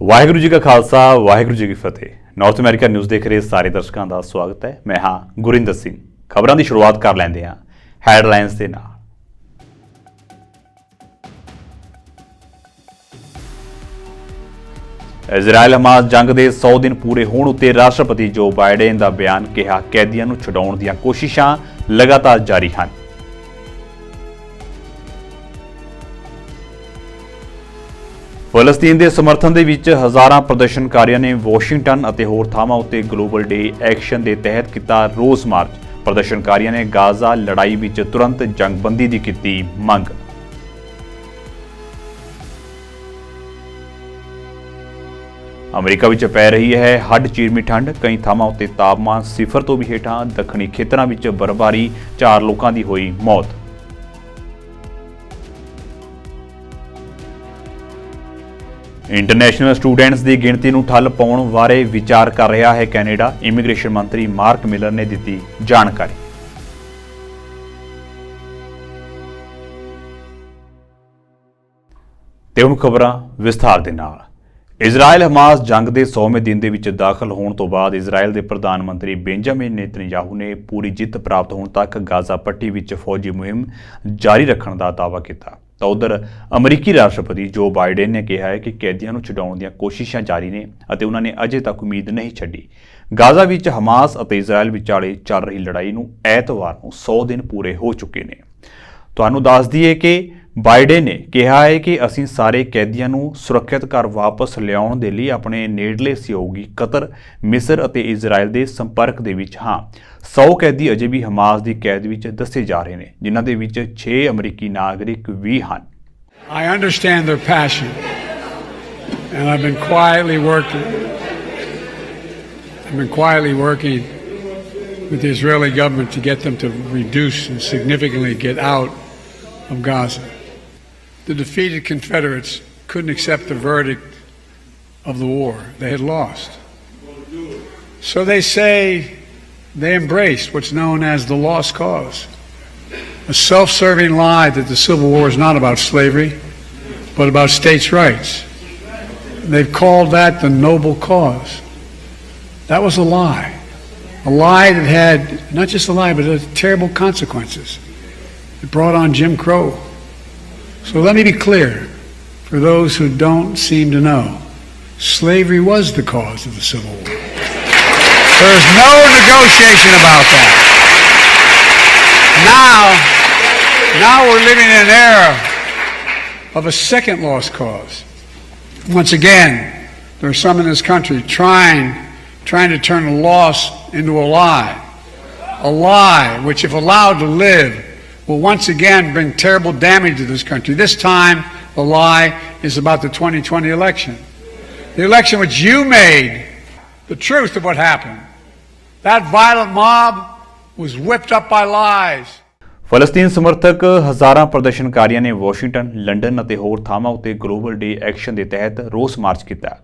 ਵਾਹਿਗੁਰੂ ਜੀ ਕਾ ਖਾਲਸਾ ਵਾਹਿਗੁਰੂ ਜੀ ਕੀ ਫਤਿਹ। North America news ਦੇਖ ਰਹੇ ਸਾਰੇ ਦਰਸ਼ਕਾਂ ਦਾ ਸਵਾਗਤ ਹੈ। ਮੈਂ ਹਾਂ ਗੁਰਿੰਦਰ ਸਿੰਘ। ਖਬਰਾਂ ਦੀ ਸ਼ੁਰੂਆਤ ਕਰ ਲੈਂਦੇ ਹਾਂ ਹੈਡਲਾਈਨਸ ਦੇ ਨਾਲ। ਇਜ਼ਰਾਈਲ ਹਮਾਸ ਜੰਗ ਦੇ 100 ਦਿਨ ਪੂਰੇ ਹੋਣ ਉੱਤੇ ਰਾਸ਼ਟਰਪਤੀ ਜੋ ਬਾਈਡਨ ਦਾ ਬਿਆਨ, ਕਿਹਾ ਕੈਦੀਆਂ ਨੂੰ ਛੁਡਾਉਣ ਦੀਆਂ ਕੋਸ਼ਿਸ਼ਾਂ ਲਗਾਤਾਰ ਜਾਰੀ ਹਨ। ਫਲਸਤੀਨ ਦੇ ਸਮਰਥਨ ਦੇ ਵਿੱਚ ਹਜ਼ਾਰਾਂ ਪ੍ਰਦਰਸ਼ਨਕਾਰੀਆਂ ਨੇ ਵਾਸ਼ਿੰਗਟਨ ਅਤੇ ਹੋਰ ਥਾਵਾਂ ਉੱਤੇ ਗਲੋਬਲ ਡੇ ਐਕਸ਼ਨ ਦੇ ਤਹਿਤ ਕੀਤਾ ਰੋਸ ਮਾਰਚ। ਪ੍ਰਦਰਸ਼ਨਕਾਰੀਆਂ ਨੇ ਗਾਜ਼ਾ ਲੜਾਈ ਵਿੱਚ ਤੁਰੰਤ ਜੰਗਬੰਦੀ ਦੀ ਕੀਤੀ ਮੰਗ। ਅਮਰੀਕਾ ਵਿੱਚ ਪੈ ਰਹੀ ਹੈ ਹੱਡ ਚੀਰਵੀਂ ਠੰਡ। ਕਈ ਥਾਵਾਂ ਉੱਤੇ ਤਾਪਮਾਨ ਸਿਫਰ ਤੋਂ ਵੀ ਹੇਠਾਂ। ਦੱਖਣੀ ਖੇਤਰਾਂ ਵਿੱਚ ਬਰਫ਼ਬਾਰੀ, 4 ਲੋਕਾਂ ਦੀ ਹੋਈ ਮੌਤ। ਇੰਟਰਨੈਸ਼ਨਲ ਸਟੂਡੈਂਟਸ ਦੀ ਗਿਣਤੀ ਨੂੰ ਠੱਲ ਪਾਉਣ ਬਾਰੇ ਵਿਚਾਰ ਕਰ ਰਿਹਾ ਹੈ ਕੈਨੇਡਾ। ਇਮੀਗ੍ਰੇਸ਼ਨ ਮੰਤਰੀ ਮਾਰਕ ਮਿਲਰ ਨੇ ਦਿੱਤੀ ਜਾਣਕਾਰੀ। ਤੇ ਹੁਣ ਖਬਰਾਂ ਵਿਸਥਾਰ ਦੇ ਨਾਲ। ਇਜ਼ਰਾਈਲ ਹਮਾਸ ਜੰਗ ਦੇ 100ਵੇਂ ਦਿਨ ਦੇ ਵਿੱਚ ਦਾਖਲ ਹੋਣ ਤੋਂ ਬਾਅਦ ਇਜ਼ਰਾਈਲ ਦੇ ਪ੍ਰਧਾਨ ਮੰਤਰੀ ਬੈਂਜਾਮਿਨ ਨੇਤਨਯਾਹੂ ਨੇ ਪੂਰੀ ਜਿੱਤ ਪ੍ਰਾਪਤ ਹੋਣ ਤੱਕ ਗਾਜ਼ਾ ਪੱਟੀ ਵਿੱਚ ਫੌਜੀ ਮੁਹਿੰਮ ਜਾਰੀ ਰੱਖਣ ਦਾ ਦਾਅਵਾ ਕੀਤਾ। ਤਾਂ ਉਧਰ ਅਮਰੀਕੀ ਰਾਸ਼ਟਰਪਤੀ ਜੋ ਬਾਈਡਨ ਨੇ ਕਿਹਾ ਹੈ ਕਿ ਕੈਦੀਆਂ ਨੂੰ ਛੁਡਾਉਣ ਦੀਆਂ ਕੋਸ਼ਿਸ਼ਾਂ ਜਾਰੀ ਨੇ ਅਤੇ ਉਹਨਾਂ ਨੇ ਅਜੇ ਤੱਕ ਉਮੀਦ ਨਹੀਂ ਛੱਡੀ। ਗਾਜ਼ਾ ਵਿੱਚ ਹਮਾਸ ਅਤੇ ਇਜ਼ਰਾਈਲ ਵਿਚਾਲੇ ਚੱਲ ਰਹੀ ਲੜਾਈ ਨੂੰ ਐਤਵਾਰ ਨੂੰ 100 ਦਿਨ ਪੂਰੇ ਹੋ ਚੁੱਕੇ ਨੇ। ਤੁਹਾਨੂੰ ਦੱਸ ਦਈਏ ਕਿ ਬਾਈਡਨ ਨੇ ਕਿਹਾ ਹੈ ਕਿ ਅਸੀਂ ਸਾਰੇ ਕੈਦੀਆਂ ਨੂੰ ਸੁਰੱਖਿਅਤ ਘਰ ਵਾਪਸ ਲਿਆਉਣ ਦੇ ਲਈ ਆਪਣੇ ਨੇੜਲੇ ਸਹਿਯੋਗੀ ਕਤਰ, ਮਿਸਰ ਅਤੇ ਇਜ਼ਰਾਈਲ ਦੇ ਸੰਪਰਕ ਦੇ ਵਿੱਚ ਹਾਂ। 100 ਕੈਦੀ ਅਜੇ ਵੀ ਹਮਾਸ ਦੀ ਕੈਦ ਵਿੱਚ ਦੱਸੇ ਜਾ ਰਹੇ ਨੇ, ਜਿਨ੍ਹਾਂ ਦੇ ਵਿੱਚ 6 ਅਮਰੀਕੀ ਨਾਗਰਿਕ ਵੀ ਹਨ। I understand their passion and I've been quietly working with the Israeli government to get them to reduce and significantly get out of Gaza. The defeated Confederates couldn't accept the verdict of the war. They had lost. So they say they embraced what's known as the lost cause, a self-serving lie that the Civil War is not about slavery, but about states' rights. They've called that the noble cause. That was a lie that had not just a lie, but it had terrible consequences. It brought on Jim Crow. So let me be clear, for those who don't seem to know, slavery was the cause of the Civil War. There is no negotiation about that. Now we're living in an era of a second lost cause. Once again, there are some in this country trying to turn a loss into a lie which, if allowed to live, will once again bring terrible damage to this country. This time, the lie is about the 2020 election. The election which you made, the truth of what happened. That violent mob was whipped up by lies. ਫਲਸਤੀਨ ਸਮਰਥਕ ਹਜ਼ਾਰਾਂ ਪ੍ਰਦਰਸ਼ਨਕਾਰੀਆਂ ਨੇ Washington, London ਅਤੇ ਹੋਰ ਥਾਵਾਂ ਉੱਤੇ global ਡੇ action ਦੇ ਤਹਿਤ ਰੋਸ ਮਾਰਚ ਕੀਤਾ।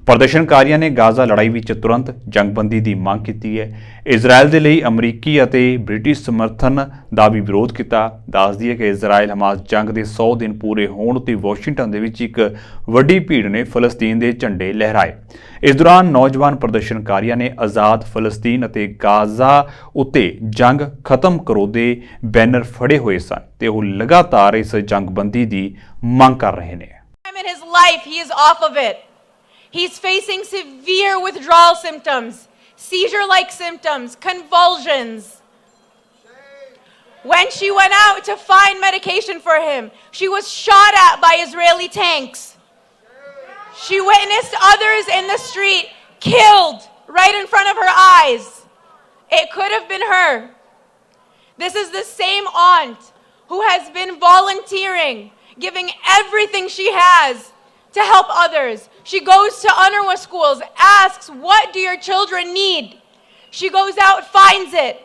ਪ੍ਰਦਰਸ਼ਨਕਾਰੀਆਂ ਨੇ ਗਾਜ਼ਾ ਲੜਾਈ ਵਿੱਚ ਤੁਰੰਤ ਜੰਗਬੰਦੀ ਦੀ ਮੰਗ ਕੀਤੀ ਹੈ। ਇਜ਼ਰਾਈਲ ਦੇ ਲਈ ਅਮਰੀਕੀ ਅਤੇ ਬ੍ਰਿਟਿਸ਼ ਸਮਰਥਨ ਦਾ ਵੀ ਵਿਰੋਧ ਕੀਤਾ। ਦੱਸ ਦਈਏ ਕਿ ਇਜ਼ਰਾਈਲ ਹਮਾਸ ਜੰਗ ਦੇ 100 ਦਿਨ ਪੂਰੇ ਹੋਣ ਉੱਤੇ ਵਾਸ਼ਿੰਗਟਨ ਦੇ ਵਿੱਚ ਇੱਕ ਵੱਡੀ ਭੀੜ ਨੇ ਫਲਸਤੀਨ ਦੇ ਝੰਡੇ ਲਹਿਰਾਏ। ਇਸ ਦੌਰਾਨ ਨੌਜਵਾਨ ਪ੍ਰਦਰਸ਼ਨਕਾਰੀਆਂ ਨੇ ਆਜ਼ਾਦ ਫਲਸਤੀਨ ਅਤੇ ਗਾਜ਼ਾ ਉੱਤੇ ਜੰਗ ਖਤਮ ਕਰੋ ਦੇ ਬੈਨਰ ਫੜੇ ਹੋਏ ਸਨ ਤੇ ਉਹ ਲਗਾਤਾਰ ਇਸ ਜੰਗਬੰਦੀ ਦੀ ਮੰਗ ਕਰ ਰਹੇ ਨੇ। He's facing severe withdrawal symptoms, seizure-like symptoms, convulsions. When she went out to find medication for him, she was shot at by Israeli tanks. She witnessed others in the street killed right in front of her eyes. It could have been her. This is the same aunt who has been volunteering, giving everything she has to help others. She goes to UNRWA schools, asks, what do your children need? She goes out, finds it,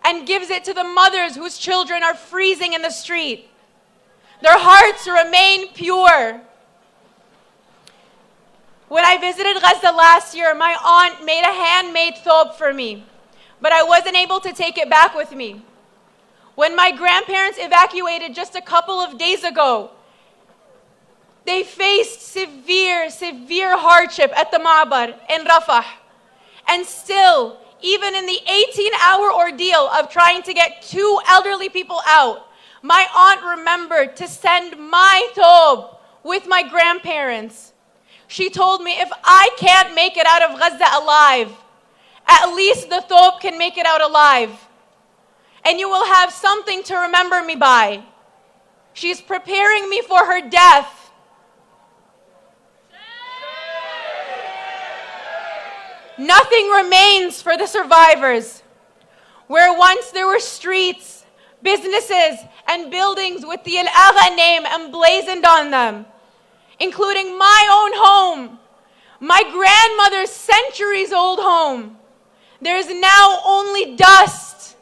and gives it to the mothers whose children are freezing in the street. Their hearts remain pure. When I visited Gaza last year, my aunt made a handmade thobe for me, but I wasn't able to take it back with me. When my grandparents evacuated just a couple of days ago, They faced severe hardship at the Ma'bar in Rafah. And still, even in the 18-hour ordeal of trying to get 2 elderly people out, my aunt remembered to send my thobe with my grandparents. She told me, if I can't make it out of Gaza alive, at least the thobe can make it out alive. And you will have something to remember me by. She's preparing me for her death. Nothing remains for the survivors. Where once there were streets, businesses, and buildings with the Al-Agha name emblazoned on them, including my own home, my grandmother's centuries-old home, there is now only dust.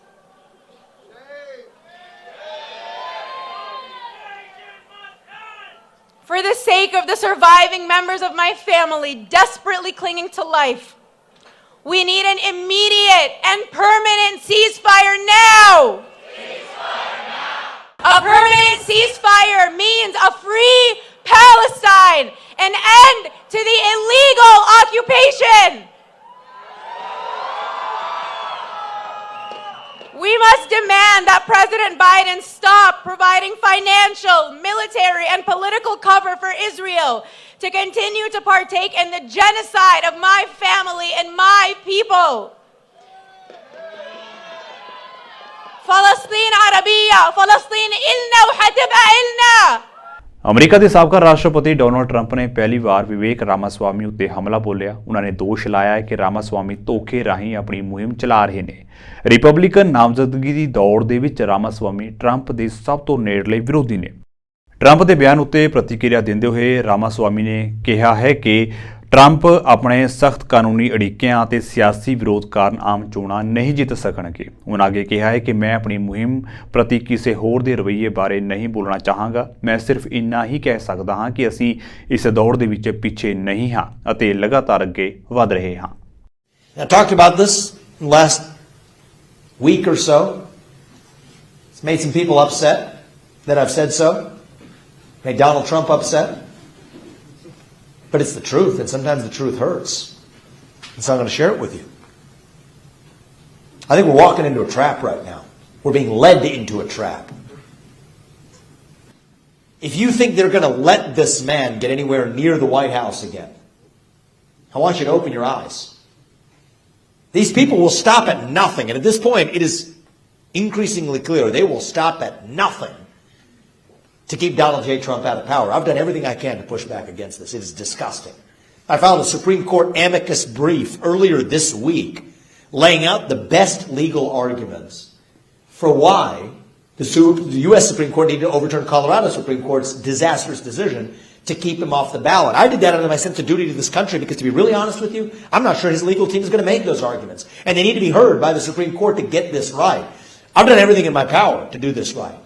For the sake of the surviving members of my family desperately clinging to life, we need an immediate and permanent ceasefire now. Ceasefire now. A permanent ceasefire means a free Palestine, an end to the illegal occupation. We must demand that President Biden stop providing financial, military, and political cover for Israel to continue to partake in the genocide of my family and my people. فلسطين عربية، فلسطين إلنا وحتبقى إلنا. America ਦੇ ਸਾਬਕਾ ਰਾਸ਼ਟਰਪਤੀ Donald Trump ਨੇ ਪਹਿਲੀ ਵਾਰ ਵਿਵੇਕ ਰਾਮਾਸਵਾਮੀ ਉੱਤੇ ਹਮਲਾ ਬੋਲਿਆ। ਉਹਨਾਂ ਨੇ ਦੋਸ਼ ਲਾਇਆ ਹੈ ਕਿ ਰਾਮਾਸਵਾਮੀ ਧੋਖੇ ਰਾਹੀਂ ਆਪਣੀ ਮੁਹਿੰਮ ਚਲਾ ਰਹੇ ਨੇ। ਰਿਪਬਲਿਕਨ ਨਾਮਜ਼ਦਗੀ ਦੀ ਦੌੜ ਦੇ ਵਿੱਚ ਰਾਮਾਸਵਾਮੀ ਟਰੰਪ ਦੇ ਸਭ ਤੋਂ ਨੇੜਲੇ ਵਿਰੋਧੀ ਨੇ। ਟਰੰਪ ਦੇ ਬਿਆਨ ਉੱਤੇ ਪ੍ਰਤੀਕਿਰਿਆ ਦਿੰਦੇ ਹੋਏ ਰਾਮਾਸਵਾਮੀ ਨੇ ਕਿਹਾ ਹੈ ਕਿ ਟਰੰਪ ਆਪਣੇ ਸਖਤ ਕਾਨੂੰਨੀ ਅੜਿੱਕਿਆਂ ਅਤੇ ਸਿਆਸੀ ਵਿਰੋਧ ਕਾਰਨ ਆਮ ਚੋਣਾਂ ਨਹੀਂ ਜਿੱਤ ਸਕਣਗੇ। ਉਹਨਾਂ ਅੱਗੇ ਕਿਹਾ ਹੈ ਕਿ ਮੈਂ ਆਪਣੀ ਮੁਹਿੰਮ ਪ੍ਰਤੀ ਕਿਸੇ ਹੋਰ ਦੇ ਰਵੱਈਏ ਬਾਰੇ ਨਹੀਂ ਬੋਲਣਾ ਚਾਹਾਂਗਾ। ਮੈਂ ਸਿਰਫ ਇੰਨਾ ਹੀ ਕਹਿ ਸਕਦਾ ਹਾਂ ਕਿ ਅਸੀਂ ਇਸ ਦੌੜ ਦੇ ਵਿੱਚ ਪਿੱਛੇ ਨਹੀਂ ਹਾਂ ਅਤੇ ਲਗਾਤਾਰ ਅੱਗੇ ਵਧ ਰਹੇ ਹਾਂ। I talked about this last week or so. It's made some people upset that I've said so. Made Donald Trump upset. But it's the truth, and sometimes the truth hurts. And so I'm going to share it with you. I think we're walking into a trap right now. We're being led into a trap. If you think they're going to let this man get anywhere near the White House again, I want you to open your eyes. These people will stop at nothing. And at this point, it is increasingly clear they will stop at nothing to keep Donald J. Trump out of power. I've done everything I can to push back against this. It is disgusting. I filed a Supreme Court amicus brief earlier this week laying out the best legal arguments for why the U.S. Supreme Court needed to overturn Colorado Supreme Court's disastrous decision to keep him off the ballot. I did that under my sense of duty to this country because, to be really honest with you, I'm not sure his legal team is going to make those arguments. And they need to be heard by the Supreme Court to get this right. I've done everything in my power to do this right.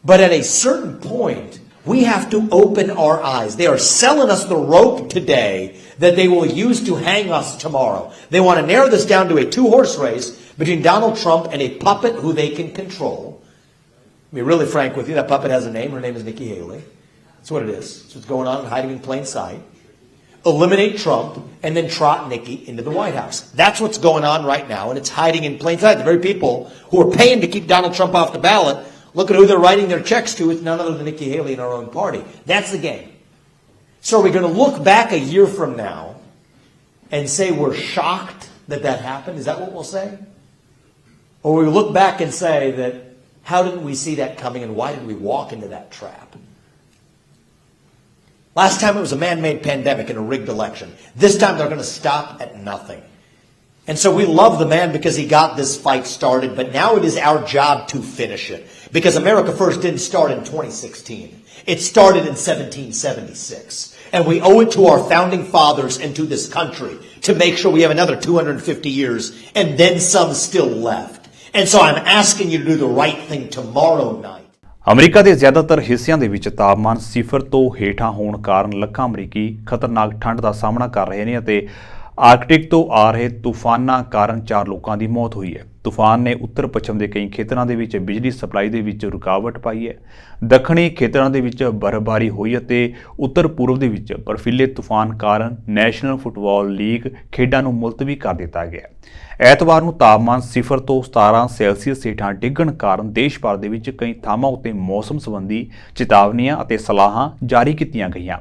But at a certain point, we have to open our eyes. They are selling us the rope today that they will use to hang us tomorrow. They want to narrow this down to a 2-horse race between Donald Trump and a puppet who they can control. To be really frank with you, that puppet has a name. Her name is Nikki Haley. That's what it is. That's what's going on, hiding in plain sight. Eliminate Trump and then trot Nikki into the White House. That's what's going on right now, and it's hiding in plain sight. The very people who are paying to keep Donald Trump off the ballot, look at who they're writing their checks to. It's none other than Nikki Haley in our own party. That's the game. So are we going to look back a year from now and say we're shocked that that happened? Is that what we'll say? Or will we look back and say that how didn't we see that coming and why did we walk into that trap? Last time it was a man-made pandemic and a rigged election. This time they're going to stop at nothing. And so we love the man because he got this fight started, but now it is our job to finish it. Because America First didn't start in 2016. It started in 1776. And we owe it to our founding fathers and to this country to make sure we have another 250 years and then some still left. And so I'm asking you to do the right thing tomorrow night. America ਦੇ ਜ਼ਿਆਦਾਤਰ ਹਿੱਸਿਆਂ ਦੇ ਵਿੱਚ ਤਾਪਮਾਨ 0 ਤੋਂ ਹੇਠਾਂ ਹੋਣ ਕਾਰਨ ਲੱਖਾਂ ਅਮਰੀਕੀ ਖਤਰਨਾਕ ਠੰਡ ਦਾ ਸਾਹਮਣਾ ਕਰ ਰਹੇ ਨੇ ਅਤੇ ਆਰਕਟਿਕ ਤੋਂ ਆ ਰਹੇ ਤੂਫਾਨਾਂ ਕਾਰਨ 4 ਲੋਕਾਂ ਦੀ ਮੌਤ ਹੋਈ ਹੈ। ਤੂਫਾਨ ਨੇ ਉੱਤਰ ਪੱਛਮ ਦੇ ਕਈ ਖੇਤਰਾਂ ਦੇ ਵਿੱਚ ਬਿਜਲੀ ਸਪਲਾਈ ਦੇ ਵਿੱਚ ਰੁਕਾਵਟ ਪਾਈ ਹੈ। ਦੱਖਣੀ ਖੇਤਰਾਂ ਦੇ ਵਿੱਚ ਬਰਫ਼ਬਾਰੀ ਹੋਈ ਅਤੇ ਉੱਤਰ ਪੂਰਬ ਦੇ ਵਿੱਚ ਬਰਫੀਲੇ ਤੂਫਾਨ ਕਾਰਨ ਨੈਸ਼ਨਲ ਫੁੱਟਬਾਲ ਲੀਗ ਖੇਡਾਂ ਨੂੰ ਮੁਲਤਵੀ ਕਰ ਦਿੱਤਾ ਗਿਆ। ਐਤਵਾਰ ਨੂੰ ਤਾਪਮਾਨ 0 ਤੋਂ 17 ਸੈਲਸੀਅਸ ਹੇਠਾਂ ਡਿੱਗਣ ਕਾਰਨ ਦੇਸ਼ ਭਰ ਦੇ ਵਿੱਚ ਕਈ ਥਾਵਾਂ ਉੱਤੇ ਮੌਸਮ ਸੰਬੰਧੀ ਚੇਤਾਵਨੀਆਂ ਅਤੇ ਸਲਾਹਾਂ ਜਾਰੀ ਕੀਤੀਆਂ ਗਈਆਂ।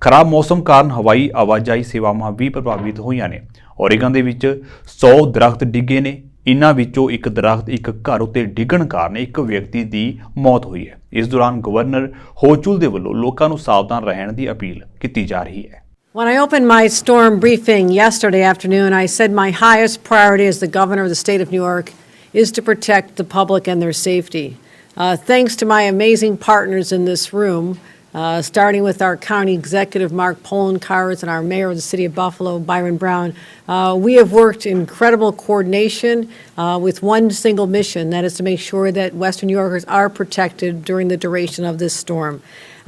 ਖਰਾਬ ਮੌਸਮ ਕਾਰਨ ਹਵਾਈ ਆਵਾਜਾਈ ਸੇਵਾਵਾਂ ਵੀ ਪ੍ਰਭਾਵਿਤ ਹੋਈਆਂ ਨੇ। ਓਰੇਗਨ ਦੇ ਵਿੱਚ 100 ਦਰਖਤ ਡਿੱਗੇ ਨੇ। ਇਨ੍ਹਾਂ ਵਿੱਚੋਂ ਇੱਕ ਦਰਖਤ ਇੱਕ ਘਰ ਉੱਤੇ ਡਿੱਗਣ ਕਾਰਨ ਇੱਕ ਵਿਅਕਤੀ ਦੀ ਮੌਤ ਹੋਈ ਹੈ। ਇਸ ਦੌਰਾਨ ਗਵਰਨਰ ਹੋਚੁਲ ਦੇ ਵੱਲੋਂ ਲੋਕਾਂ ਨੂੰ ਸਾਵਧਾਨ ਰਹਿਣ ਦੀ ਅਪੀਲ ਕੀਤੀ ਜਾ ਰਹੀ ਹੈ। When I opened my storm briefing yesterday afternoon, I said my highest priority as the governor of the state of New York is to protect the public and their safety. Thanks to my amazing partners in this room, starting with our county executive, Mark Poloncarz, and our mayor of the city of Buffalo, Byron Brown, we have worked in incredible coordination with one single mission, that is to make sure that Western New Yorkers are protected during the duration of this storm.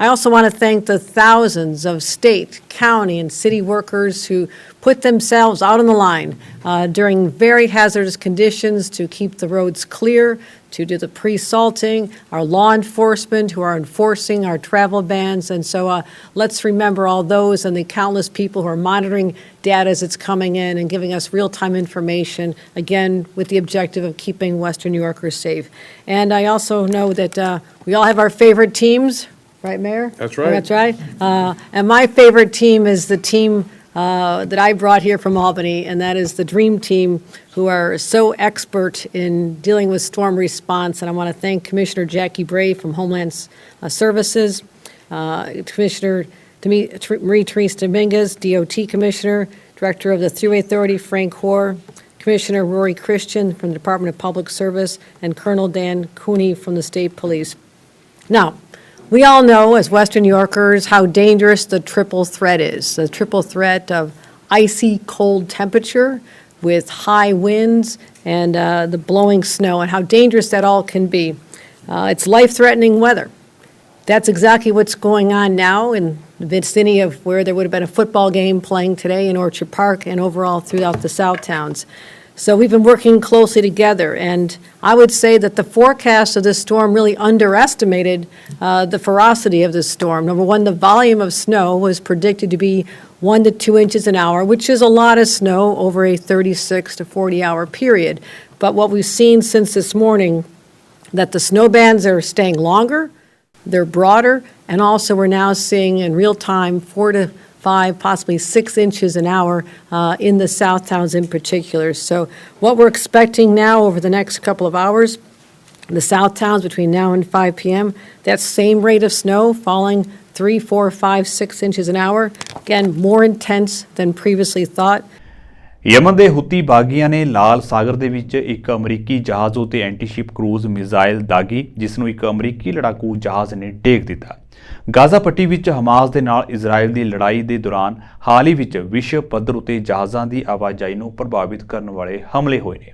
I also want to thank the thousands of state, county, and city workers who put themselves out on the line during very hazardous conditions to keep the roads clear, to do the pre-salting, our law enforcement who are enforcing our travel bans. And so let's remember all those and the countless people who are monitoring data as it's coming in and giving us real-time information, again, with the objective of keeping Western New Yorkers safe. And I also know that we all have our favorite teams. Right, Mayor? That's right. That's right. And my favorite team is the team that I brought here from Albany, and that is the Dream Team, who are so expert in dealing with storm response. And I want to thank Commissioner Jackie Bray from Homeland Services, Commissioner Marie-Therese Dominguez, DOT Commissioner, Director of the Thruway Authority, Frank Hoare, Commissioner Rory Christian from the Department of Public Service, and Colonel Dan Cooney from the State Police. Now, we all know as Western New Yorkers how dangerous the triple threat is. The triple threat of icy cold temperature with high winds and the blowing snow, and how dangerous that all can be. It's life-threatening weather. That's exactly what's going on now in the vicinity of where there would have been a football game playing today in Orchard Park and overall throughout the South Towns. So we've been working closely together, and I would say that the forecast of this storm really underestimated the ferocity of this storm. Number one, the volume of snow was predicted to be 1 to 2 inches an hour, which is a lot of snow over a 36 to 40-hour period. But what we've seen since this morning, that the snow bands are staying longer, they're broader, and also we're now seeing in real time 4 to 5, possibly 6 inches an hour in the South Towns in particular. So what we're expecting now over the next couple of hours, the South Towns between now and 5 p.m., that same rate of snow falling 3, 4, 5, 6 inches an hour. Again, more intense than previously thought. Yemen ਦੇ Houthi ਬਾਗੀਆਂ ਨੇ ਲਾਲ ਸਾਗਰ ਦੇ ਵਿੱਚ ਇੱਕ ਅਮਰੀਕੀ ਜਹਾਜ਼ ਉਤੇ ਐਂਟੀਸ਼ਿਪ cruise missile ਦਾਗੀ, ਜਿਸ ਨੂੰ ਇੱਕ ਅਮਰੀਕੀ ਲੜਾਕੂ ਜਹਾਜ਼ ਨੇ ਡੇਗ ਦਿੱਤਾ। ਗਾਜ਼ਾ ਪੱਟੀ ਵਿੱਚ ਹਮਾਸ ਦੇ ਨਾਲ ਇਜ਼ਰਾਈਲ ਦੀ ਲੜਾਈ ਦੇ ਦੌਰਾਨ ਹਾਲ ਹੀ ਵਿੱਚ ਵਿਸ਼ਵ ਪੱਧਰ ਉਤੇ ਜਹਾਜ਼ਾਂ ਦੀ ਆਵਾਜਾਈ ਨੂੰ ਪ੍ਰਭਾਵਿਤ ਕਰਨ ਵਾਲੇ ਹਮਲੇ ਹੋਏ ਨੇ।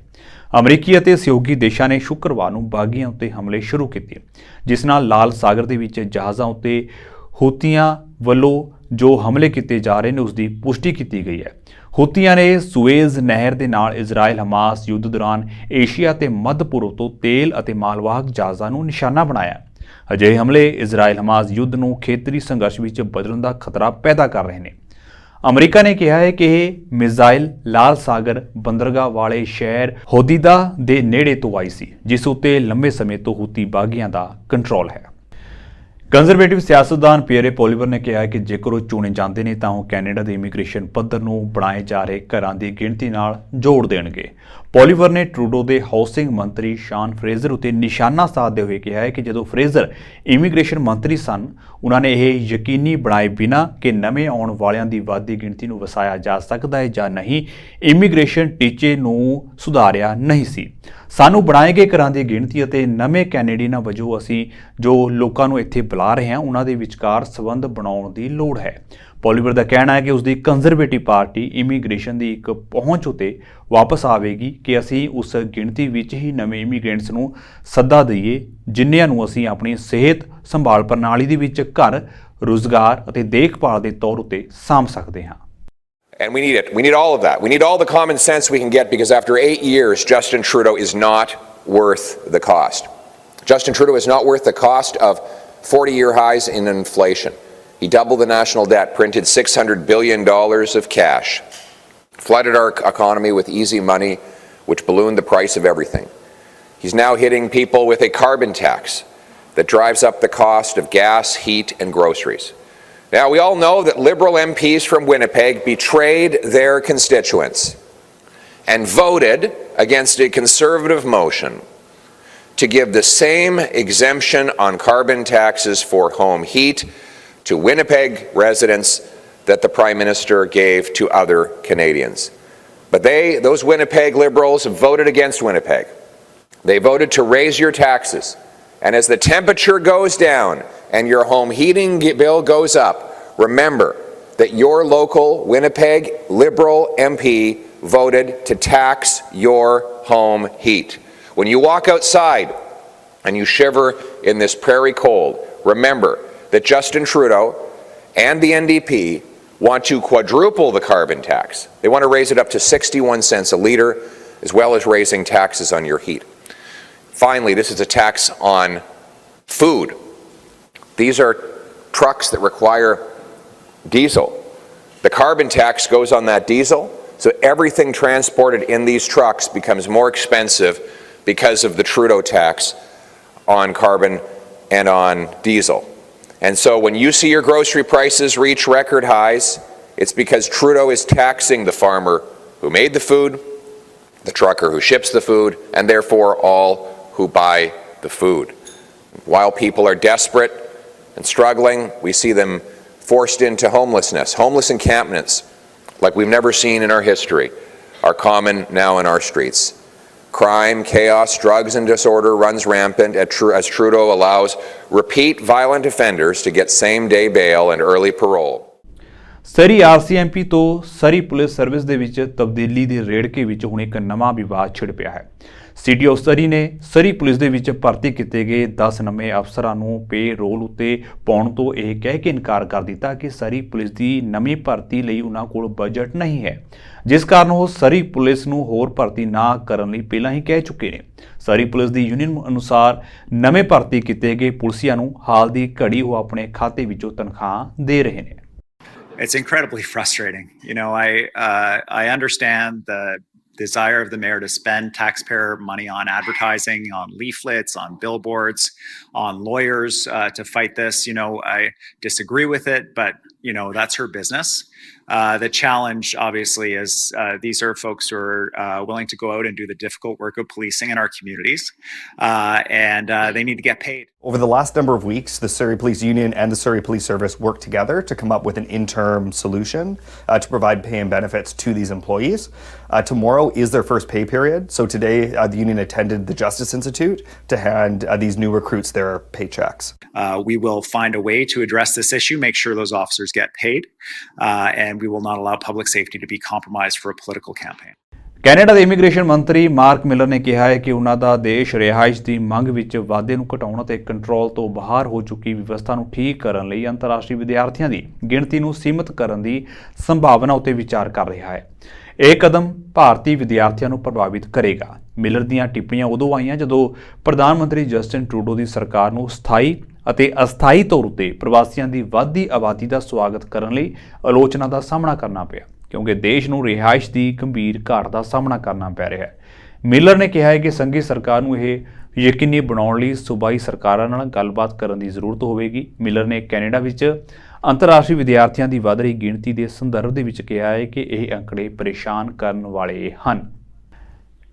ਅਮਰੀਕੀ ਅਤੇ ਸਹਿਯੋਗੀ ਦੇਸ਼ਾਂ ਨੇ ਸ਼ੁੱਕਰਵਾਰ ਨੂੰ ਬਾਗੀਆਂ ਉੱਤੇ ਹਮਲੇ ਸ਼ੁਰੂ ਕੀਤੇ, ਜਿਸ ਨਾਲ ਲਾਲ ਸਾਗਰ ਦੇ ਵਿੱਚ ਜਹਾਜ਼ਾਂ ਉੱਤੇ ਹੂਤੀਆਂ ਵੱਲੋਂ ਜੋ ਹਮਲੇ ਕੀਤੇ ਜਾ ਰਹੇ ਨੇ ਉਸ ਦੀ ਪੁਸ਼ਟੀ ਕੀਤੀ ਗਈ ਹੈ। ਹੂਤੀਆਂ ਨੇ ਸੁਏਜ਼ ਨਹਿਰ ਦੇ ਨਾਲ ਇਜ਼ਰਾਈਲ ਹਮਾਸ ਯੁੱਧ ਦੌਰਾਨ ਏਸ਼ੀਆ ਤੇ ਮੱਧ ਪੂਰਬ ਤੋਂ ਤੇਲ ਅਤੇ ਮਾਲਵਾਹਕ ਜਹਾਜ਼ਾਂ ਨੂੰ ਨਿਸ਼ਾਨਾ ਬਣਾਇਆ। ਅਜਿਹੇ ਹਮਲੇ ਇਜ਼ਰਾਈਲ ਹਮਾਸ ਯੁੱਧ ਨੂੰ ਖੇਤਰੀ ਸੰਘਰਸ਼ ਵਿੱਚ ਬਦਲਣ ਦਾ ਖਤਰਾ ਪੈਦਾ ਕਰ ਰਹੇ ਨੇ। ਅਮਰੀਕਾ ਨੇ ਕਿਹਾ ਹੈ ਕਿ ਇਹ ਮਿਜ਼ਾਈਲ ਲਾਲ ਸਾਗਰ ਬੰਦਰਗਾਹ ਵਾਲੇ ਸ਼ਹਿਰ ਹੋਦੀਦਾ ਦੇ ਨੇੜੇ ਤੋਂ ਆਈ ਸੀ, ਜਿਸ ਉੱਤੇ ਲੰਬੇ ਸਮੇਂ ਤੋਂ ਹੂਤੀ ਬਾਗੀਆਂ ਦਾ ਕੰਟਰੋਲ ਹੈ। ਕੰਜ਼ਰਵੇਟਿਵ ਸਿਆਸਤਦਾਨ ਪੀਅਰੇ ਪੋਲੀਵਰ ਨੇ ਕਿਹਾ ਕਿ ਜੇਕਰ ਉਹ ਚੁਣੇ ਜਾਂਦੇ ਨੇ ਤਾਂ ਉਹ ਕੈਨੇਡਾ ਦੇ ਇਮੀਗ੍ਰੇਸ਼ਨ ਪੱਧਰ ਨੂੰ ਬਣਾਏ ਜਾ ਰਹੇ ਘਰਾਂ ਦੀ ਗਿਣਤੀ ਨਾਲ ਜੋੜ ਦੇਣਗੇ। ਪੋਲੀਵਰ ਨੇ ਟਰੂਡੋ ਦੇ ਹਾਊਸਿੰਗ ਮੰਤਰੀ ਸ਼ਾਨ ਫਰੇਜ਼ਰ ਉਤੇ ਨਿਸ਼ਾਨਾ ਸਾਧਦੇ ਹੋਏ ਕਿਹਾ ਹੈ ਕਿ ਜਦੋਂ ਫਰੇਜ਼ਰ ਇਮੀਗ੍ਰੇਸ਼ਨ ਮੰਤਰੀ ਸਨ, ਉਹਨਾਂ ਨੇ ਇਹ ਯਕੀਨੀ ਬਣਾਏ ਬਿਨਾਂ ਕਿ ਨਵੇਂ ਆਉਣ ਵਾਲਿਆਂ ਦੀ ਵੱਧਦੀ ਗਿਣਤੀ ਨੂੰ ਵਸਾਇਆ ਜਾ ਸਕਦਾ ਹੈ ਜਾਂ ਨਹੀਂ, ਇਮੀਗ੍ਰੇਸ਼ਨ ਟੀਚੇ ਨੂੰ ਸੁਧਾਰਿਆ ਨਹੀਂ ਸੀ। ਸਾਨੂੰ ਬਣਾਏ ਗਏ ਘਰਾਂ ਦੀ ਗਿਣਤੀ ਅਤੇ ਨਵੇਂ ਕੈਨੇਡੀਅਨਾਂ ਵਜੋਂ ਅਸੀਂ ਜੋ ਲੋਕਾਂ ਨੂੰ ਇੱਥੇ ਬੁਲਾ ਰਹੇ ਹਾਂ, ਉਹਨਾਂ ਦੇ ਵਿਚਕਾਰ ਸੰਬੰਧ ਬਣਾਉਣ ਦੀ ਲੋੜ ਹੈ। ਪੋਲੀਵਰ ਦਾ ਕਹਿਣਾ ਹੈ ਕਿ ਉਸਦੀ ਕੰਜ਼ਰਵੇਟਿਵ ਪਾਰਟੀ ਇਮੀਗ੍ਰੇਸ਼ਨ ਦੀ ਇੱਕ ਪਹੁੰਚ ਉਤੇ ਵਾਪਸ ਆਵੇਗੀ ਕਿ ਅਸੀਂ ਉਸ ਗਿਣਤੀ ਵਿੱਚ ਹੀ ਨਵੇਂ ਇਮੀਗ੍ਰੈਂਟਸ ਨੂੰ ਸੱਦਾ ਦਈਏ, ਜਿਨ੍ਹਾਂ ਨੂੰ ਅਸੀਂ ਆਪਣੀ ਸਿਹਤ ਸੰਭਾਲ ਪ੍ਰਣਾਲੀ ਦੇ ਵਿੱਚ ਘਰ, ਰੁਜ਼ਗਾਰ ਅਤੇ ਦੇਖਭਾਲ ਦੇ ਤੌਰ ਉਤੇ ਸਾਂਭ ਸਕਦੇ ਹਾਂ। And we need it. We need all of that. We need all the common sense we can get, because after 8 years, Justin Trudeau is not worth the cost. Justin Trudeau is not worth the cost of 40-year highs in inflation. He doubled the national debt, printed $600 billion of cash, flooded our economy with easy money, which ballooned the price of everything. He's now hitting people with a carbon tax that drives up the cost of gas, heat, and groceries. Now, we all know that Liberal MPs from Winnipeg betrayed their constituents and voted against a Conservative motion to give the same exemption on carbon taxes for home heat to Winnipeg residents that the Prime Minister gave to other Canadians. But those Winnipeg Liberals voted against Winnipeg. They voted to raise your taxes. And as the temperature goes down and your home heating bill goes up, remember that your local Winnipeg Liberal MP voted to tax your home heat. When you walk outside and you shiver in this prairie cold, remember that Justin Trudeau and the NDP want to quadruple the carbon tax. They want to raise it up to 61 cents a litre, as well as raising taxes on your heat. Finally, this is a tax on food. These are trucks that require diesel. The carbon tax goes on that diesel, so everything transported in these trucks becomes more expensive because of the Trudeau tax on carbon and on diesel. And so when you see your grocery prices reach record highs, it's because Trudeau is taxing the farmer who made the food, the trucker who ships the food, and therefore all who buy the food. While people are desperate and struggling, we see them forced into homelessness. Homeless encampments, like we've never seen in our history, are common now in our streets. Crime, chaos, drugs, and disorder runs rampant as Trudeau allows repeat violent offenders to get same-day bail and early parole. Surrey RCMP ਤੋਂ ਸਰੀ police service ਦੇ ਵਿੱਚ ਤਬਦੀਲੀ ਦੇ ਰੇੜਕੇ ਵਿੱਚ ਹੁਣ ਇੱਕ ਨਵਾਂ ਵਿਵਾਦ ਛਿੜ ਪਿਆ ਹੈ। ਸਿਟੀ ਆਫ ਸਰੀ ਨੇ ਸਰੀ ਪੁਲਿਸ ਦੇ ਵਿੱਚ ਭਰਤੀ ਕੀਤੇ ਗਏ 10 ਨਵੇਂ ਅਫਸਰਾਂ ਨੂੰ ਪੇ ਰੋਲ ਉੱਤੇ ਪਾਉਣ ਤੋਂ ਇਹ ਕਹਿ ਕੇ ਇਨਕਾਰ ਕਰ ਦਿੱਤਾ ਕਿ ਸਰੀ ਪੁਲਿਸ ਦੀ ਨਵੀਂ ਭਰਤੀ ਲਈ ਉਹਨਾਂ ਕੋਲ ਬਜਟ ਨਹੀਂ ਹੈ, ਜਿਸ ਕਾਰਨ ਉਹ ਸਰੀ ਪੁਲਿਸ ਨੂੰ ਹੋਰ ਭਰਤੀ ਨਾ ਕਰਨ ਲਈ ਪਹਿਲਾਂ ਹੀ ਕਹਿ ਚੁੱਕੇ ਨੇ। ਸਰੀ ਪੁਲਿਸ ਦੀ ਯੂਨੀਅਨ ਅਨੁਸਾਰ ਨਵੇਂ ਭਰਤੀ ਕੀਤੇ ਗਏ ਪੁਲਿਸੀਆਂ ਨੂੰ ਹਾਲ ਦੀ ਘੜੀ ਉਹ ਆਪਣੇ ਖਾਤੇ ਵਿੱਚੋਂ ਤਨਖਾਹ ਦੇ ਰਹੇ ਨੇ। It's incredibly frustrating. You know, I understand the desire of the mayor to spend taxpayer money on advertising, on leaflets, on billboards, on lawyers to fight this. You know, I disagree with it, but, you know, that's her business. The challenge, obviously, is these are folks who are willing to go out and do the difficult work of policing in our communities, and they need to get paid. Over the last number of weeks, the Surrey Police Union and the Surrey Police Service worked together to come up with an interim solution to provide pay and benefits to these employees. Tomorrow is their first pay period, so today the union attended the Justice Institute to hand these new recruits their paychecks. We will find a way to address this issue, make sure those officers get paid, and we will not allow public safety to be compromised for a political campaign. Canada ਦੇ immigration ਮੰਤਰੀ mark miller ਨੇ ਕਿਹਾ ਹੈ ਕਿ ਉਹਨਾਂ ਦਾ ਦੇਸ਼ ਰਿਹਾਇਸ਼ ਦੀ ਮੰਗ ਵਿੱਚ ਵਾਧੇ ਨੂੰ ਘਟਾਉਣ ਅਤੇ ਕੰਟਰੋਲ ਤੋਂ ਬਾਹਰ ਹੋ ਚੁੱਕੀ ਵਿਵਸਥਾ ਨੂੰ ਠੀਕ ਕਰਨ ਲਈ ਅੰਤਰਰਾਸ਼ਟਰੀ ਵਿਦਿਆਰਥੀਆਂ ਦੀ ਗਿਣਤੀ ਨੂੰ ਸੀਮਿਤ ਕਰਨ ਦੀ ਸੰਭਾਵਨਾ ਉੱਤੇ ਵਿਚਾਰ ਕਰ ਰਿਹਾ ਹੈ। ਇਹ ਕਦਮ ਭਾਰਤੀ ਵਿਦਿਆਰਥੀਆਂ ਨੂੰ ਪ੍ਰਭਾਵਿਤ ਕਰੇਗਾ। ਮਿਲਰ ਦੀਆਂ ਟਿੱਪਣੀਆਂ ਉਦੋਂ ਆਈਆਂ ਜਦੋਂ ਪ੍ਰਧਾਨ ਮੰਤਰੀ ਜਸਟਿਨ ਟਰੂਡੋ ਦੀ ਸਰਕਾਰ ਨੂੰ ਸਥਾਈ ਅਤੇ ਅਸਥਾਈ ਤੌਰ ਉੱਤੇ ਪ੍ਰਵਾਸੀਆਂ ਦੀ ਵੱਧਦੀ ਆਬਾਦੀ ਦਾ ਸਵਾਗਤ ਕਰਨ ਲਈ ਆਲੋਚਨਾ ਦਾ ਸਾਹਮਣਾ ਕਰਨਾ ਪਿਆ, ਕਿਉਂਕਿ ਦੇਸ਼ ਨੂੰ ਰਿਹਾਇਸ਼ ਦੀ ਗੰਭੀਰ ਘਾਟ ਦਾ ਸਾਹਮਣਾ ਕਰਨਾ ਪੈ ਰਿਹਾ ਹੈ। ਮਿਲਰ ਨੇ ਕਿਹਾ ਹੈ ਕਿ ਸੰਘੀ ਸਰਕਾਰ ਨੂੰ ਇਹ ਯਕੀਨੀ ਬਣਾਉਣ ਲਈ ਸੂਬਾਈ ਸਰਕਾਰਾਂ ਨਾਲ ਗੱਲਬਾਤ ਕਰਨ ਦੀ ਜ਼ਰੂਰਤ ਹੋਵੇਗੀ। ਮਿਲਰ ਨੇ ਕੈਨੇਡਾ ਵਿੱਚ ਅੰਤਰਰਾਸ਼ਟਰੀ ਵਿਦਿਆਰਥੀਆਂ ਦੀ ਵੱਧ ਰਹੀ ਗਿਣਤੀ ਦੇ ਸੰਦਰਭ ਦੇ ਵਿੱਚ ਕਿਹਾ ਹੈ ਕਿ ਇਹ ਅੰਕੜੇ ਪਰੇਸ਼ਾਨ ਕਰਨ ਵਾਲੇ ਹਨ।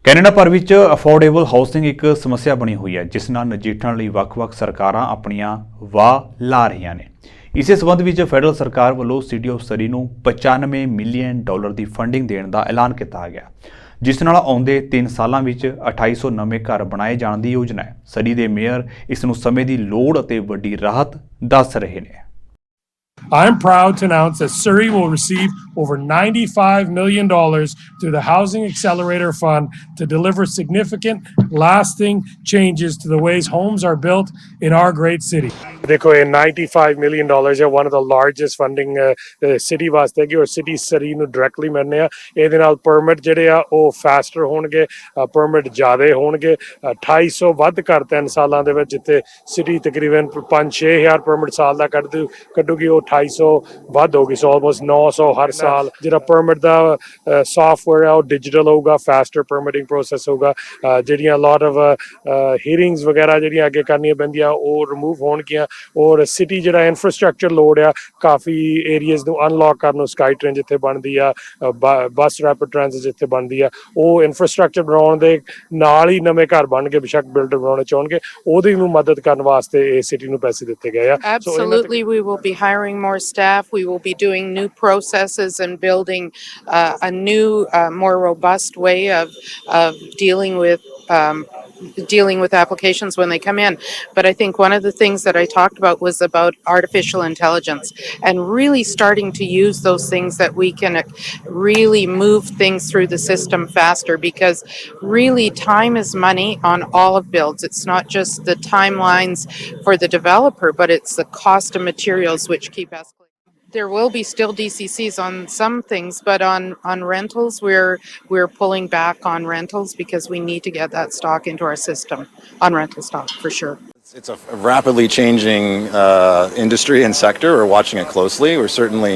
ਕੈਨੇਡਾ ਭਰ ਵਿੱਚ ਅਫੋਰਡੇਬਲ ਹਾਊਸਿੰਗ ਇੱਕ ਸਮੱਸਿਆ ਬਣੀ ਹੋਈ ਹੈ, ਜਿਸ ਨਾਲ ਨਜਿੱਠਣ ਲਈ ਵੱਖ-ਵੱਖ ਸਰਕਾਰਾਂ ਆਪਣੀਆਂ ਵਾਹ ਲਾ ਰਹੀਆਂ ਨੇ। ਇਸੇ ਸਬੰਧ ਵਿੱਚ ਫੈਡਰਲ ਸਰਕਾਰ ਵੱਲੋਂ ਸਿਟੀ ਆਫ ਸਰੀ ਨੂੰ $95 ਮਿਲੀਅਨ ਦੀ ਫੰਡਿੰਗ ਦੇਣ ਦਾ ਐਲਾਨ ਕੀਤਾ ਗਿਆ, ਜਿਸ ਨਾਲ ਆਉਂਦੇ 3 ਸਾਲਾਂ ਵਿੱਚ 2800 ਨਵੇਂ ਘਰ ਬਣਾਏ ਜਾਣ ਦੀ ਯੋਜਨਾ ਹੈ। ਸਰੀ ਦੇ ਮੇਅਰ ਇਸ ਨੂੰ ਸਮੇਂ ਦੀ ਲੋੜ ਅਤੇ ਵੱਡੀ ਰਾਹਤ ਦੱਸ ਰਹੇ ਨੇ। I'm proud to announce that Surrey will receive over $95 million through the Housing Accelerator Fund to deliver significant, lasting changes to the ways homes are built in our great city. देखो ये $95 million है one of the largest funding city ਵਾਸਤੇ ਕਿ ਔਰ city ਸਰੀ ਨੂੰ directly ਮਿਲਨੇ ਆ ਇਹਦੇ ਨਾਲ ਪਰਮਿਟ ਜਿਹੜੇ ਆ ਉਹ ਫਾਸਟਰ ਹੋਣਗੇ ਪਰਮਿਟ ਜ਼ਿਆਦੇ ਹੋਣਗੇ 2800 ਵੱਧ ਕਰ 3 ਸਾਲਾਂ ਦੇ ਵਿੱਚ ਜਿੱਥੇ ਸਿਟੀ ਤਕਰੀਬਨ 5-6000 ਪਰਮਿਟ ਸਾਲ ਦਾ ਕੱਢੂਗੀ ਉਹ 2800 ਵੱਧ ਹੋਗੀ ਸੋ ਆਲਮੋਸਟ 900 ਹਰ ਸਾਲ ਜਿਹੜਾ ਪਰਮਿਟ ਦਾ ਸੌਫਟਵੇਅਰ ਆ ਉਹ ਡਿਜੀਟਲ ਹੋਊਗਾ ਫਾਸਟਰ ਪਰਮਿਟਿੰਗ ਪ੍ਰੋਸੈਸ ਹੋਊਗਾ ਜਿਹੜੀਆਂ ਲੋਟ ਆਫ ਹੀਅਰਿੰਗਸ ਵਗੈਰਾ ਜਿਹੜੀਆਂ ਅੱਗੇ ਕਰਨੀਆਂ ਪੈਂਦੀਆਂ ਉਹ ਰਿਮੂਵ ਹੋਣਗੀਆਂ ਔਰ ਸਿਟੀ ਜਿਹੜਾ ਇਨਫਰਾਸਟ੍ਰਕਚਰ ਲੋਡ ਆ ਕਾਫੀ ਏਰੀਆਜ਼ ਨੂੰ ਅਨਲੌਕ ਕਰਨ ਨੂੰ ਸਕਾਈ ਟ੍ਰੇਨ ਜਿੱਥੇ ਬਣਦੀ ਆ ਬੱਸ ਰੈਪਿਡ ਟ੍ਰਾਂਜ਼ਿਟ ਜਿੱਥੇ ਬਣਦੀ ਆ ਉਹ ਇਨਫਰਾਸਟ੍ਰਕਚਰ ਬਣਾਉਣ ਦੇ ਨਾਲ ਹੀ ਨਵੇਂ ਘਰ ਬਣ ਕੇ ਬੇਸ਼ੱਕ ਬਿਲਡਰ ਬਣਾਉਣੇ ਚਾਹੁੰਗੇ ਉਹਦੀ ਨੂੰ ਮਦਦ ਕਰਨ ਵਾਸਤੇ ਇਹ ਸਿਟੀ ਨੂੰ ਪੈਸੇ ਦਿੱਤੇ ਗਏ ਆ Absolutely, we will be hiring more staff. We will be doing new processes and building a new, more robust way of dealing with applications when they come in. But I think one of the things that I talked about was about artificial intelligence and really starting to use those things that we can really move things through the system faster, because really time is money on all of builds. It's not just the timelines for the developer, but it's the cost of materials which keep escalating. There will be still DCCs on some things, but on rentals, we're pulling back on rentals because we need to get that stock into our system, on rental stock for sure. It's a rapidly changing industry and sector. We're watching it closely. We're certainly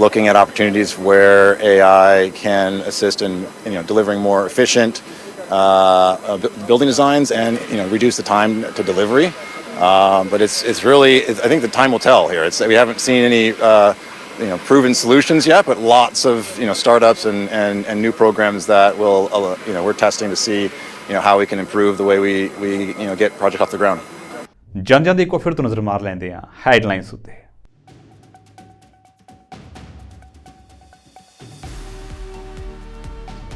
looking at opportunities where AI can assist in delivering more efficient building designs and reduce the time to delivery. But it's really, I think the time will tell here. We haven't seen any proven solutions yet, but lots of startups and new programs that will we're testing to see how we can improve the way we get projects off the ground. ਜਾਂਦੇ ਇੱਕ ਵਾਰ ਫਿਰ ਤੋਂ ਨਜ਼ਰ ਮਾਰ ਲੈਂਦੇ ਹਾਂ headlines ਉੱਤੇ।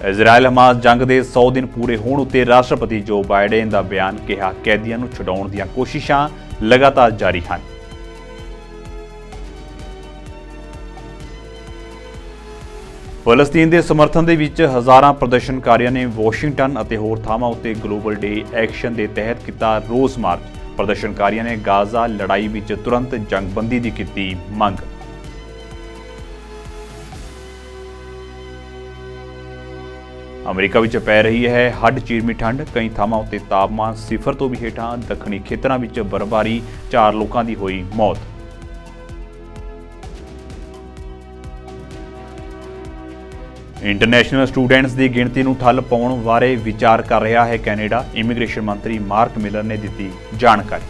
Israel Hamas ਜੰਗ ਦੇ 100 ਦਿਨ ਪੂਰੇ ਹੋਣ ਉੱਤੇ ਰਾਸ਼ਟਰਪਤੀ ਜੋ ਬਾਈਡਨ ਦਾ ਬਿਆਨ, ਕਿਹਾ ਕੈਦੀਆਂ ਨੂੰ ਛੁਡਾਉਣ ਦੀਆਂ ਕੋਸ਼ਿਸ਼ਾਂ ਲਗਾਤਾਰ ਜਾਰੀ ਹਨ। ਫਲਸਤੀਨ ਦੇ ਸਮਰਥਨ ਦੇ ਵਿੱਚ ਹਜ਼ਾਰਾਂ ਪ੍ਰਦਰਸ਼ਨਕਾਰੀਆਂ ਨੇ ਵਾਸ਼ਿੰਗਟਨ ਅਤੇ ਹੋਰ ਥਾਵਾਂ ਉੱਤੇ ਗਲੋਬਲ ਡੇ ਐਕਸ਼ਨ ਦੇ ਤਹਿਤ ਕੀਤਾ ਰੋਸ ਮਾਰਚ। ਪ੍ਰਦਰਸ਼ਨਕਾਰੀਆਂ ਨੇ ਗਾਜ਼ਾ ਲੜਾਈ ਵਿੱਚ ਤੁਰੰਤ ਜੰਗਬੰਦੀ ਦੀ ਕੀਤੀ ਮੰਗ। ਅਮਰੀਕਾ ਵਿੱਚ ਪੈ ਰਹੀ ਹੈ ਹੱਡ ਚੀਰਵੀਂ ਠੰਡ, ਕਈ ਥਾਵਾਂ ਉੱਤੇ ਤਾਪਮਾਨ 0 ਤੋਂ ਵੀ ਹੇਠਾਂ, ਦੱਖਣੀ ਖੇਤਰਾਂ ਵਿੱਚ ਬਰਫ਼ਬਾਰੀ, 4 ਲੋਕਾਂ ਦੀ ਹੋਈ ਮੌਤ। ਇੰਟਰਨੈਸ਼ਨਲ ਸਟੂਡੈਂਟਸ ਦੀ ਗਿਣਤੀ ਨੂੰ ਠੱਲ ਪਾਉਣ ਬਾਰੇ ਵਿਚਾਰ ਕਰ ਰਿਹਾ ਹੈ ਕੈਨੇਡਾ, ਇਮੀਗ੍ਰੇਸ਼ਨ ਮੰਤਰੀ ਮਾਰਕ ਮਿਲਰ ਨੇ ਦਿੱਤੀ ਜਾਣਕਾਰੀ।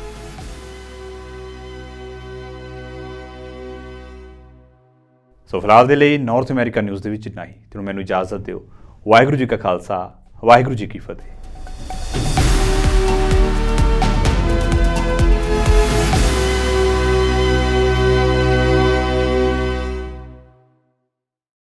ਸੋ ਫਿਲਹਾਲ ਦੇ ਲਈ ਨਾਰਥ ਅਮਰੀਕਾ ਨਿਊਜ਼ ਦੇ ਵਿੱਚ ਇੰਨਾ ਹੀ। ਤੁਹਾਨੂੰ ਮੈਨੂੰ ਇਜਾਜ਼ਤ ਦਿਓ। ਵਾਹਿਗੁਰੂ ਜੀ ਕਾ ਖਾਲਸਾ, ਵਾਹਿਗੁਰੂ ਜੀ ਕੀ ਫਤਿਹ।